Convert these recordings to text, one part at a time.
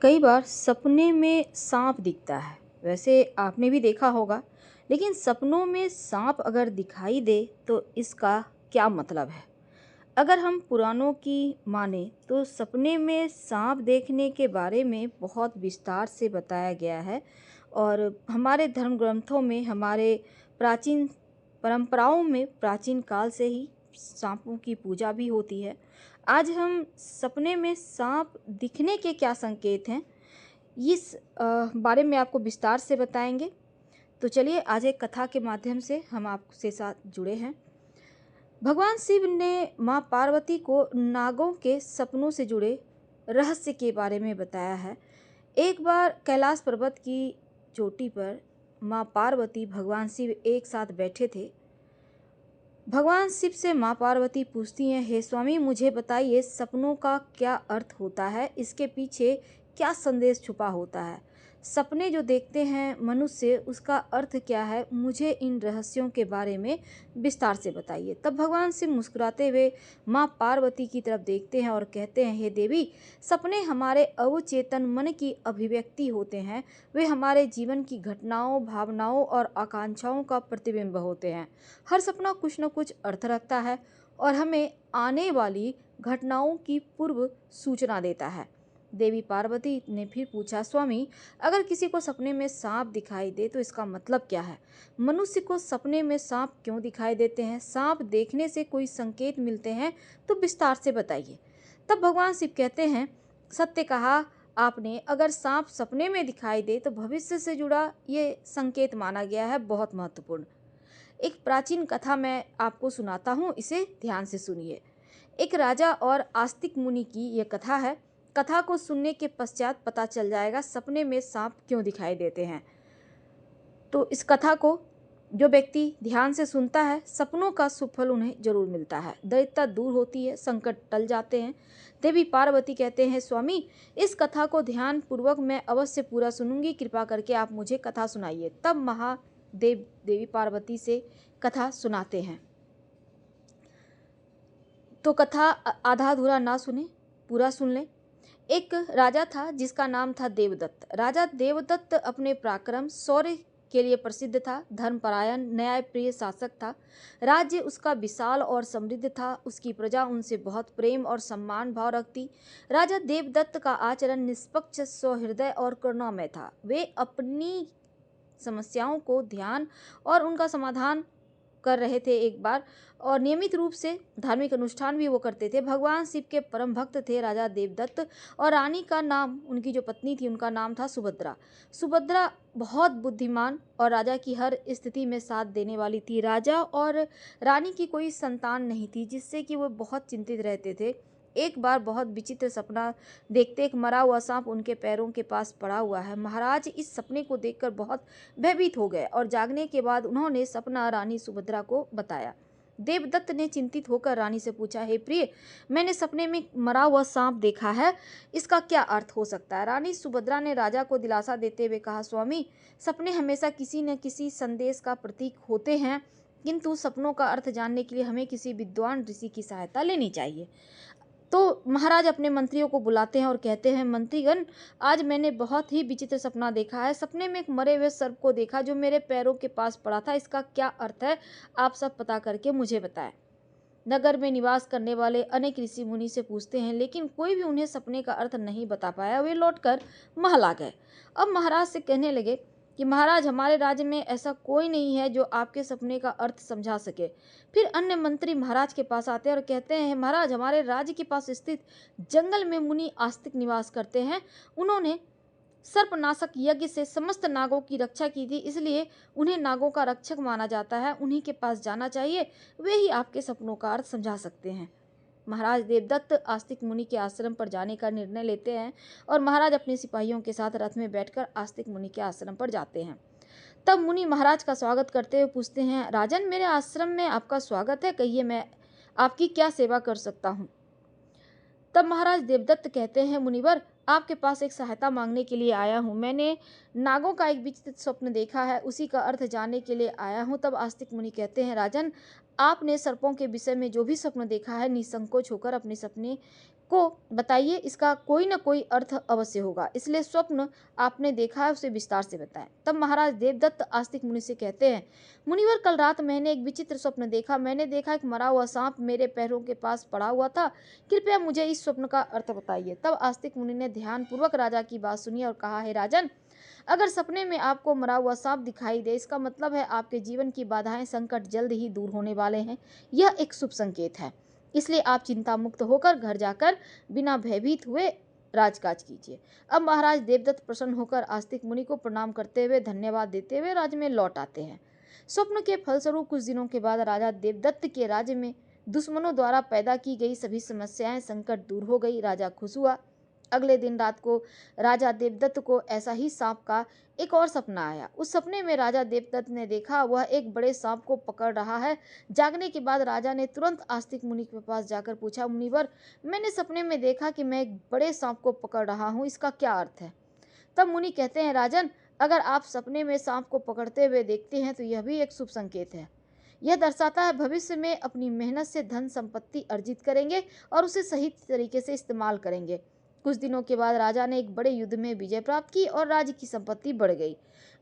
कई बार सपने में सांप दिखता है। वैसे आपने भी देखा होगा। लेकिन सपनों में सांप अगर दिखाई दे तो इसका क्या मतलब है? अगर हम पुराणों की माने तो सपने में सांप देखने के बारे में बहुत विस्तार से बताया गया है। और हमारे धर्म ग्रंथों में, हमारे प्राचीन परंपराओं में प्राचीन काल से ही सांपों की पूजा भी होती है। आज हम सपने में सांप दिखने के क्या संकेत हैं, इस बारे में आपको विस्तार से बताएंगे। तो चलिए, आज एक कथा के माध्यम से हम आपसे साथ जुड़े हैं। भगवान शिव ने माँ पार्वती को नागों के सपनों से जुड़े रहस्य के बारे में बताया है। एक बार कैलाश पर्वत की चोटी पर माँ पार्वती भगवान शिव एक साथ बैठे थे। भगवान शिव से माँ पार्वती पूछती हैं, हे स्वामी, मुझे बताइए सपनों का क्या अर्थ होता है, इसके पीछे क्या संदेश छुपा होता है। सपने जो देखते हैं मनुष्य, उसका अर्थ क्या है, मुझे इन रहस्यों के बारे में विस्तार से बताइए। तब भगवान शिव मुस्कुराते हुए माँ पार्वती की तरफ देखते हैं और कहते हैं, हे देवी, सपने हमारे अवचेतन मन की अभिव्यक्ति होते हैं। वे हमारे जीवन की घटनाओं, भावनाओं और आकांक्षाओं का प्रतिबिंब होते हैं। हर सपना कुछ न कुछ अर्थ रखता है और हमें आने वाली घटनाओं की पूर्व सूचना देता है। देवी पार्वती ने फिर पूछा, स्वामी, अगर किसी को सपने में सांप दिखाई दे तो इसका मतलब क्या है? मनुष्य को सपने में सांप क्यों दिखाई देते हैं? सांप देखने से कोई संकेत मिलते हैं तो विस्तार से बताइए। तब भगवान शिव कहते हैं, सत्य कहा आपने। अगर सांप सपने में दिखाई दे तो भविष्य से जुड़ा ये संकेत माना गया है, बहुत महत्वपूर्ण। एक प्राचीन कथा मैं आपको सुनाता हूँ, इसे ध्यान से सुनिए। एक राजा और आस्तिक मुनि की यह कथा है। कथा को सुनने के पश्चात पता चल जाएगा सपने में सांप क्यों दिखाई देते हैं। तो इस कथा को जो व्यक्ति ध्यान से सुनता है, सपनों का सुफल उन्हें जरूर मिलता है, दैत्यता दूर होती है, संकट टल जाते हैं। देवी पार्वती कहते हैं, स्वामी, इस कथा को ध्यान पूर्वक मैं अवश्य पूरा सुनूंगी, कृपा करके आप मुझे कथा सुनाइए। तब महादेव देवी पार्वती से कथा सुनाते हैं। तो कथा आधा अधूरा ना सुने, पूरा सुन लें। एक राजा था जिसका नाम था देवदत्त। राजा देवदत्त अपने पराक्रम, शौर्य के लिए प्रसिद्ध था। धर्मपरायण, न्यायप्रिय शासक था। राज्य उसका विशाल और समृद्ध था। उसकी प्रजा उनसे बहुत प्रेम और सम्मान भाव रखती। राजा देवदत्त का आचरण निष्पक्ष, सौहृदय और करुणामय था। वे अपनी समस्याओं को ध्यान और उनका समाधान कर रहे थे एक बार, और नियमित रूप से धार्मिक अनुष्ठान भी वो करते थे। भगवान शिव के परम भक्त थे राजा देवदत्त, और रानी का नाम, उनकी जो पत्नी थी, उनका नाम था सुभद्रा। सुभद्रा बहुत बुद्धिमान और राजा की हर स्थिति में साथ देने वाली थी। राजा और रानी की कोई संतान नहीं थी, जिससे कि वो बहुत चिंतित रहते थे। एक बार बहुत विचित्र सपना देखते एक मरा हुआ सांप उनके पैरों के पास पड़ा हुआ है। महाराज इस सपने को देखकर बहुत भयभीत हो गए और जागने के बाद उन्होंने सपना रानी सुभद्रा को बताया। देवदत्त ने चिंतित होकर रानी से पूछा, हे प्रिय, मैंने सपने में मरा हुआ सांप देखा है, इसका क्या अर्थ हो सकता है? रानी सुभद्रा ने राजा को दिलासा देते हुए कहा, स्वामी, सपने हमेशा किसी न किसी संदेश का प्रतीक होते हैं, किंतु सपनों का अर्थ जानने के लिए हमें किसी विद्वान ऋषि की सहायता लेनी चाहिए। तो महाराज अपने मंत्रियों को बुलाते हैं और कहते हैं, मंत्रीगण, आज मैंने बहुत ही विचित्र सपना देखा है। सपने में एक मरे हुए सर्प को देखा जो मेरे पैरों के पास पड़ा था। इसका क्या अर्थ है, आप सब पता करके मुझे बताएं। नगर में निवास करने वाले अनेक ऋषि मुनि से पूछते हैं, लेकिन कोई भी उन्हें सपने का अर्थ नहीं बता पाया। वे लौटकर महल आ गए। अब महाराज से कहने लगे कि महाराज, हमारे राज्य में ऐसा कोई नहीं है जो आपके सपने का अर्थ समझा सके। फिर अन्य मंत्री महाराज के पास आते हैं और कहते हैं, महाराज, हमारे राज्य के पास स्थित जंगल में मुनि आस्तिक निवास करते हैं। उन्होंने सर्पनाशक यज्ञ से समस्त नागों की रक्षा की थी, इसलिए उन्हें नागों का रक्षक माना जाता है। उन्हीं के पास जाना चाहिए, वे ही आपके सपनों का अर्थ समझा सकते हैं। महाराज देवदत्त आस्तिक मुनि के आश्रम पर जाने का निर्णय लेते हैं और महाराज अपने सिपाहियों के साथ रथ में बैठकर आस्तिक मुनि के आश्रम पर जाते हैं। तब मुनि महाराज का स्वागत करते हुए पूछते हैं, राजन, मेरे आश्रम में आपका स्वागत है, कहिए मैं आपकी क्या सेवा कर सकता हूँ। तब महाराज देवदत्त कहते हैं, मुनिवर, आपके पास एक सहायता मांगने के लिए आया हूँ। मैंने नागों का एक विचित्र स्वप्न देखा है, उसी का अर्थ जानने के लिए आया हूँ। तब आस्तिक मुनि कहते हैं, राजन, आपने सर्पों के विषय में जो भी स्वप्न देखा है, निसंकोच होकर अपने सपने को बताइए, इसका कोई न कोई अर्थ अवश्य होगा, इसलिए स्वप्न आपने देखा है उसे विस्तार से बताएं। तब महाराज देवदत्त आस्तिक मुनि से कहते हैं, मुनिवर, कल रात मैंने एक विचित्र स्वप्न देखा। मैंने देखा एक मरा हुआ सांप मेरे पैरों के पास पड़ा हुआ था। कृपया मुझे इस स्वप्न का अर्थ बताइए। तब आस्तिक मुनि ने ध्यान पूर्वक राजा की बात सुनी और कहा, है राजन, अगर सपने में आपको मरा हुआ सांप दिखाई दे, इसका मतलब है आपके जीवन की बाधाएं, संकट जल्द ही दूर होने वाले हैं। यह एक शुभ संकेत है, इसलिए आप चिंता मुक्त होकर घर जाकर बिना भयभीत हुए राजकाज कीजिए। अब महाराज देवदत्त प्रसन्न होकर आस्तिक मुनि को प्रणाम करते हुए धन्यवाद देते हुए राज्य में लौट आते हैं। स्वप्न के फलस्वरूप कुछ दिनों के बाद राजा देवदत्त के राज्य में दुश्मनों द्वारा पैदा की गई सभी समस्याएं, संकट दूर हो गई। राजा खुश हुआ। अगले दिन रात को राजा देवदत्त को ऐसा ही सांप का एक और सपना आया। उस सपने में राजा देवदत्त ने देखा वह एक बड़े सांप को पकड़ रहा है। जागने के बाद राजा ने तुरंत आस्तिक मुनि के पास जाकर पूछा, मुनिवर, मैंने सपने में देखा कि मैं एक बड़े सांप को पकड़ रहा हूँ, इसका क्या अर्थ है? तब मुनि कहते हैं, राजन, अगर आप सपने में सांप को पकड़ते हुए देखते हैं तो यह भी एक शुभ संकेत है। यह दर्शाता है भविष्य में अपनी मेहनत से धन संपत्ति अर्जित करेंगे और उसे सही तरीके से इस्तेमाल करेंगे। कुछ दिनों के बाद राजा ने एक बड़े युद्ध में विजय प्राप्त की और राज्य की संपत्ति बढ़ गई।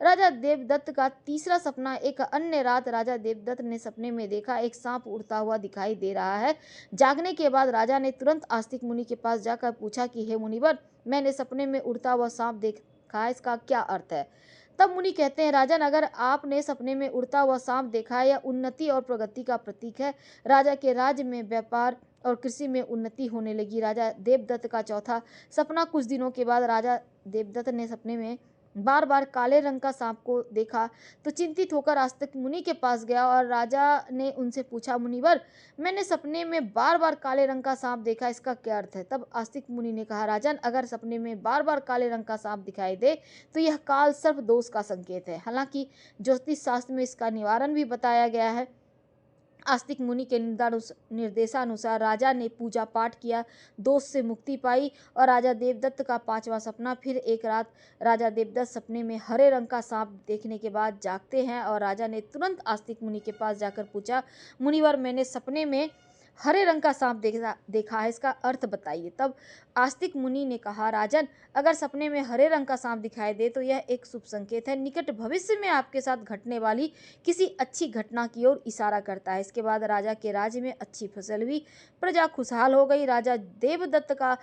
राजा देवदत्त का तीसरा सपना। एक अन्य रात राजा देवदत्त ने सपने में देखा एक सांप उड़ता हुआ दिखाई दे रहा है। जागने के बाद राजा ने तुरंत आस्तिक मुनि के पास जाकर पूछा कि हे मुनिवर, मैंने सपने में उड़ता हुआ सांप देखा है, इसका क्या अर्थ है? तब मुनि कहते हैं, राजन, अगर आपने सपने में उड़ता हुआ सांप देखा है, यह उन्नति और प्रगति का प्रतीक है। राजा के राज्य में व्यापार और कृषि में उन्नति होने लगी। राजा देवदत्त का चौथा सपना। कुछ दिनों के बाद राजा देवदत्त ने सपने में बार बार काले रंग का सांप को देखा तो चिंतित होकर आस्तिक मुनि के पास गया और राजा ने उनसे पूछा, मुनिवर, मैंने सपने में बार बार काले रंग का सांप देखा, इसका क्या अर्थ है? तब आस्तिक मुनि ने कहा, राजन, अगर सपने में बार बार काले रंग का सांप दिखाई दे तो यह काल सर्प दोष का संकेत है। हालांकि ज्योतिष शास्त्र में इसका निवारण भी बताया गया है। आस्तिक मुनि के निर्देशानुसार राजा ने पूजा पाठ किया, दोष से मुक्ति पाई और राजा देवदत्त का पांचवा सपना। फिर एक रात राजा देवदत्त सपने में हरे रंग का सांप देखने के बाद जागते हैं और राजा ने तुरंत आस्तिक मुनि के पास जाकर पूछा, मुनिवर, मैंने सपने में हरे रंग का सांप देखा है, इसका अर्थ बताइए। तब आस्तिक मुनि ने कहा, राजन, अगर सपने में हरे रंग का सांप दिखाई दे तो यह एक शुभ संकेत है, निकट भविष्य में आपके साथ घटने वाली किसी अच्छी घटना की ओर इशारा करता है। इसके बाद राजा के राज्य में अच्छी फसल हुई, प्रजा खुशहाल हो गई। राजा देवदत्त का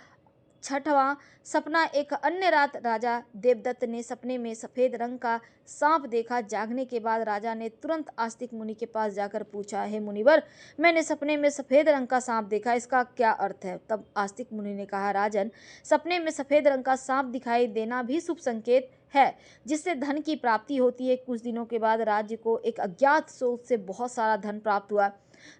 छठवां सपना। एक अन्य रात राजा देवदत्त ने सपने में सफेद रंग का सांप देखा। जागने के बाद राजा ने तुरंत आस्तिक मुनि के पास जाकर पूछा, हे मुनिवर, मैंने सपने में सफेद रंग का सांप देखा, इसका क्या अर्थ है? तब आस्तिक मुनि ने कहा, राजन, सपने में सफेद रंग का सांप दिखाई देना भी शुभ संकेत है, जिससे धन की प्राप्ति होती है। कुछ दिनों के बाद राज्य को एक अज्ञात स्रोत से बहुत सारा धन प्राप्त हुआ।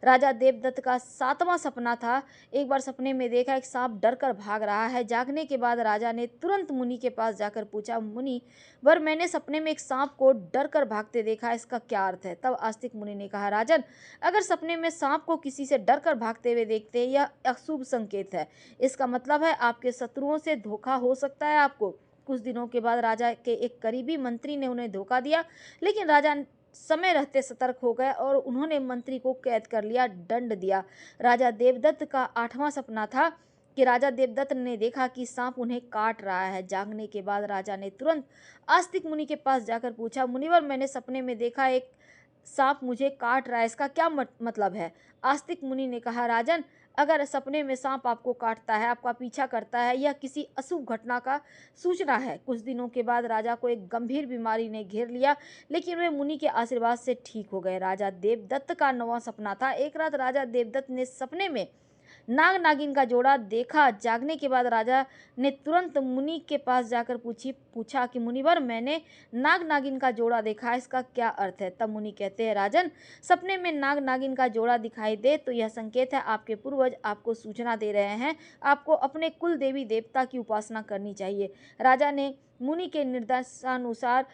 राजा देवदत्त का सातवां सपना था। एक बार सपने में देखा एक सांप डर कर भाग रहा है। जागने के बाद राजा ने तुरंत मुनि के पास जाकर पूछा, मुनि वर, मैंने सपने में एक सांप को डर कर भागते देखा, इसका क्या अर्थ है? तब आस्तिक मुनि ने कहा, राजन, अगर सपने में सांप को किसी से डर कर भागते हुए देखते हैं, यह अशुभ संकेत है। इसका मतलब है आपके शत्रुओं से धोखा हो सकता है आपको। कुछ दिनों के बाद राजा के एक करीबी मंत्री ने उन्हें धोखा दिया, लेकिन राजा समय रहते सतर्क हो गए और उन्होंने मंत्री को कैद कर लिया, दंड दिया। राजा देवदत्त का आठवां सपना था कि राजा देवदत्त ने देखा कि सांप उन्हें काट रहा है। जागने के बाद राजा ने तुरंत आस्तिक मुनि के पास जाकर पूछा, मुनिवर, मैंने सपने में देखा एक सांप मुझे काट रहा है, इसका क्या मतलब है? आस्तिक मुनि ने कहा, राजन, अगर सपने में सांप आपको काटता है, आपका पीछा करता है, यह किसी अशुभ घटना का सूचना है। कुछ दिनों के बाद राजा को एक गंभीर बीमारी ने घेर लिया, लेकिन वे मुनि के आशीर्वाद से ठीक हो गए। राजा देवदत्त का नौवां सपना था। एक रात राजा देवदत्त ने सपने में नाग नागिन का जोड़ा देखा। जागने के बाद राजा ने तुरंत मुनि के पास जाकर पूछा कि मुनिवर, मैंने नाग नागिन का जोड़ा देखा, इसका क्या अर्थ है? तब मुनि कहते हैं, राजन, सपने में नाग नागिन का जोड़ा दिखाई दे तो यह संकेत है आपके पूर्वज आपको सूचना दे रहे हैं, आपको अपने कुल देवी देवता की उपासना करनी चाहिए। राजा ने मुनि के निर्देशानुसार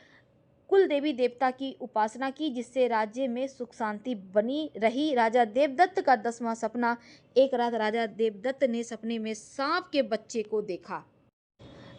कुल देवी देवता की उपासना की, जिससे राज्य में सुख शांति बनी रही। राजा देवदत्त का 10वां सपना। एक रात राजा देवदत्त ने सपने में सांप के बच्चे को देखा।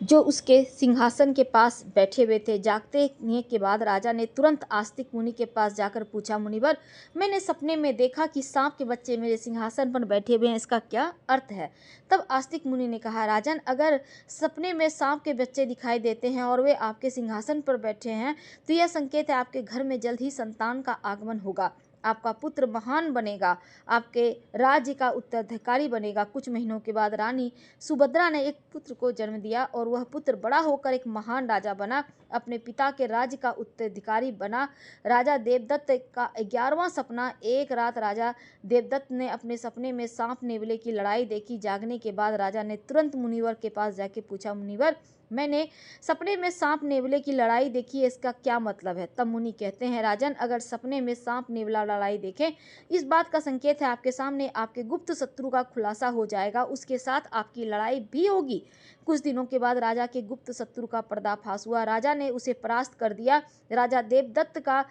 जो उसके सिंहासन के पास बैठे हुए थे। जागते के बाद राजा ने तुरंत आस्तिक मुनि के पास जाकर पूछा, मुनिवर, मैंने सपने में देखा कि सांप के बच्चे मेरे सिंहासन पर बैठे हुए हैं, इसका क्या अर्थ है? तब आस्तिक मुनि ने कहा, राजन, अगर सपने में सांप के बच्चे दिखाई देते हैं और वे आपके सिंहासन पर बैठे हैं तो यह संकेत है आपके घर में जल्द ही संतान का आगमन होगा। आपका पुत्र महान बनेगा, आपके राज्य का उत्तराधिकारी बनेगा। कुछ महीनों के बाद रानी सुभद्रा ने एक पुत्र को जन्म दिया और वह पुत्र बड़ा होकर एक महान राजा बना, अपने पिता के राज्य का उत्तराधिकारी बना। राजा देवदत्त का 11वां सपना। एक रात राजा देवदत्त ने अपने सपने में सांप नेवले की लड़ाई देखी। जागने के बाद राजा ने तुरंत मुनिवर के पास जाके पूछा, मुनिवर, मैंने सपने में सांप नेवले की लड़ाई देखी है, इसका क्या मतलब है? तब मुनि कहते हैं, राजन, अगर सपने में सांप नेवला लड़ाई देखें, इस बात का संकेत है आपके सामने आपके गुप्त शत्रु का खुलासा हो जाएगा, उसके साथ आपकी लड़ाई भी होगी। कुछ दिनों के बाद राजा के गुप्त शत्रु का पर्दाफाश हुआ। राजा ने उसे परास्त कर दिया। राजा देवदत्त का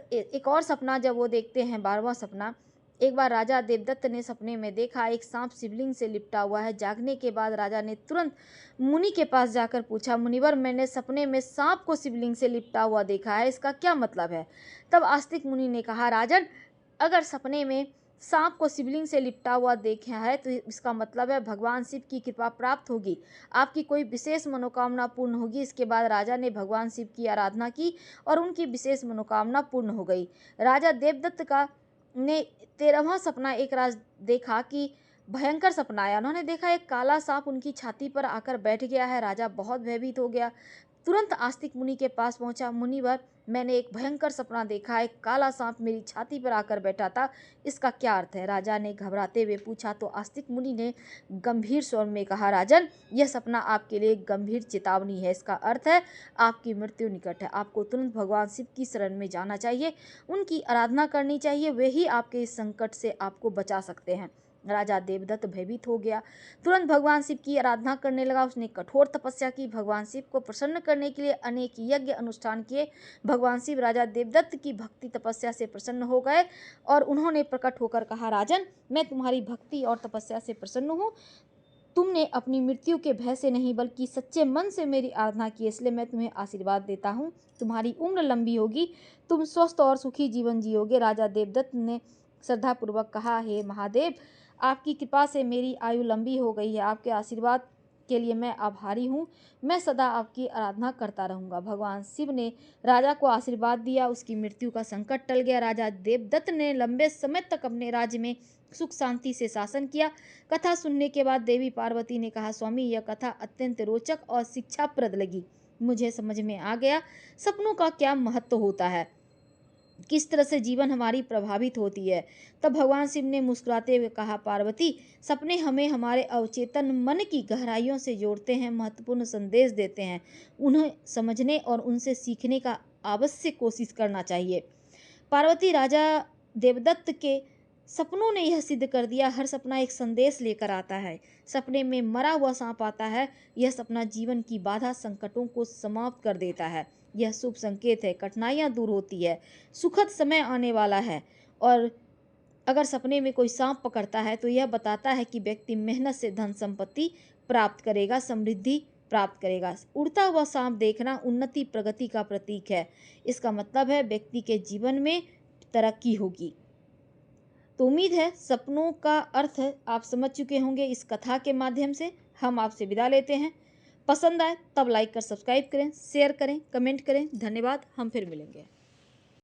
एक और सपना जब वो देखते हैं, 12वां सपना। एक बार राजा देवदत्त ने सपने में देखा एक सांप शिवलिंग से लिपटा हुआ है। जागने के बाद राजा ने तुरंत मुनि के पास जाकर पूछा, मुनिवर, मैंने सपने में सांप को शिवलिंग से लिपटा हुआ देखा है, इसका क्या मतलब है? तब आस्तिक मुनि ने कहा, राजन, अगर सपने में सांप को शिवलिंग से लिपटा हुआ देखा है तो इसका मतलब है भगवान शिव की कृपा प्राप्त होगी, आपकी कोई विशेष मनोकामना पूर्ण होगी। इसके बाद राजा ने भगवान शिव की आराधना की और उनकी विशेष मनोकामना पूर्ण हो गई। राजा देवदत्त का ने 13वां सपना एक रात देखा कि भयंकर सपना आया। उन्होंने देखा एक काला सांप उनकी छाती पर आकर बैठ गया है। राजा बहुत भयभीत हो गया, तुरंत आस्तिक मुनि के पास पहुंचा, मुनिवर, मैंने एक भयंकर सपना देखा, एक काला सांप मेरी छाती पर आकर बैठा था, इसका क्या अर्थ है? राजा ने घबराते हुए पूछा तो आस्तिक मुनि ने गंभीर स्वर में कहा, राजन, यह सपना आपके लिए एक गंभीर चेतावनी है। इसका अर्थ है आपकी मृत्यु निकट है, आपको तुरंत भगवान शिव की शरण में जाना चाहिए, उनकी आराधना करनी चाहिए, वे ही आपके इस संकट से आपको बचा सकते हैं। राजा देवदत्त भयभीत हो गया, तुरंत भगवान शिव की आराधना करने लगा। उसने कठोर तपस्या की, भगवान शिव को प्रसन्न करने के लिए अनेक यज्ञ अनुष्ठान किए। भगवान शिव राजा देवदत्त की भक्ति तपस्या से प्रसन्न हो गए और उन्होंने प्रकट होकर कहा, राजन, मैं तुम्हारी भक्ति और तपस्या से प्रसन्न हूँ। तुमने अपनी मृत्यु के भय से नहीं बल्कि सच्चे मन से मेरी आराधना की, इसलिए मैं तुम्हें आशीर्वाद देता हूँ। तुम्हारी उम्र लंबी होगी, तुम स्वस्थ और सुखी जीवन जियोगे। राजा देवदत्त ने श्रद्धापूर्वक कहा, हे महादेव, आपकी कृपा से मेरी आयु लंबी हो गई है, आपके आशीर्वाद के लिए मैं आभारी हूँ, मैं सदा आपकी आराधना करता रहूँगा। भगवान शिव ने राजा को आशीर्वाद दिया, उसकी मृत्यु का संकट टल गया। राजा देवदत्त ने लंबे समय तक अपने राज्य में सुख शांति से शासन किया। कथा सुनने के बाद देवी पार्वती ने कहा, स्वामी, यह कथा अत्यंत रोचक और शिक्षाप्रद लगी, मुझे समझ में आ गया सपनों का क्या महत्व होता है, किस तरह से जीवन हमारी प्रभावित होती है। तब भगवान शिव ने मुस्कुराते हुए कहा, पार्वती, सपने हमें हमारे अवचेतन मन की गहराइयों से जोड़ते हैं, महत्वपूर्ण संदेश देते हैं, उन्हें समझने और उनसे सीखने का आवश्यक कोशिश करना चाहिए। पार्वती, राजा देवदत्त के सपनों ने यह सिद्ध कर दिया, हर सपना एक संदेश लेकर आता है। सपने में मरा हुआ सांप आता है, यह सपना जीवन की बाधा संकटों को समाप्त कर देता है, यह शुभ संकेत है, कठिनाइयाँ दूर होती है, सुखद समय आने वाला है। और अगर सपने में कोई सांप पकड़ता है तो यह बताता है कि व्यक्ति मेहनत से धन संपत्ति प्राप्त करेगा, समृद्धि प्राप्त करेगा। उड़ता हुआ सांप देखना उन्नति प्रगति का प्रतीक है, इसका मतलब है व्यक्ति के जीवन में तरक्की होगी। तो उम्मीद है सपनों का अर्थ आप समझ चुके होंगे इस कथा के माध्यम से। हम आपसे विदा लेते हैं। पसंद आए तब लाइक कर सब्सक्राइब करें, शेयर करें, कमेंट करें। धन्यवाद, हम फिर मिलेंगे।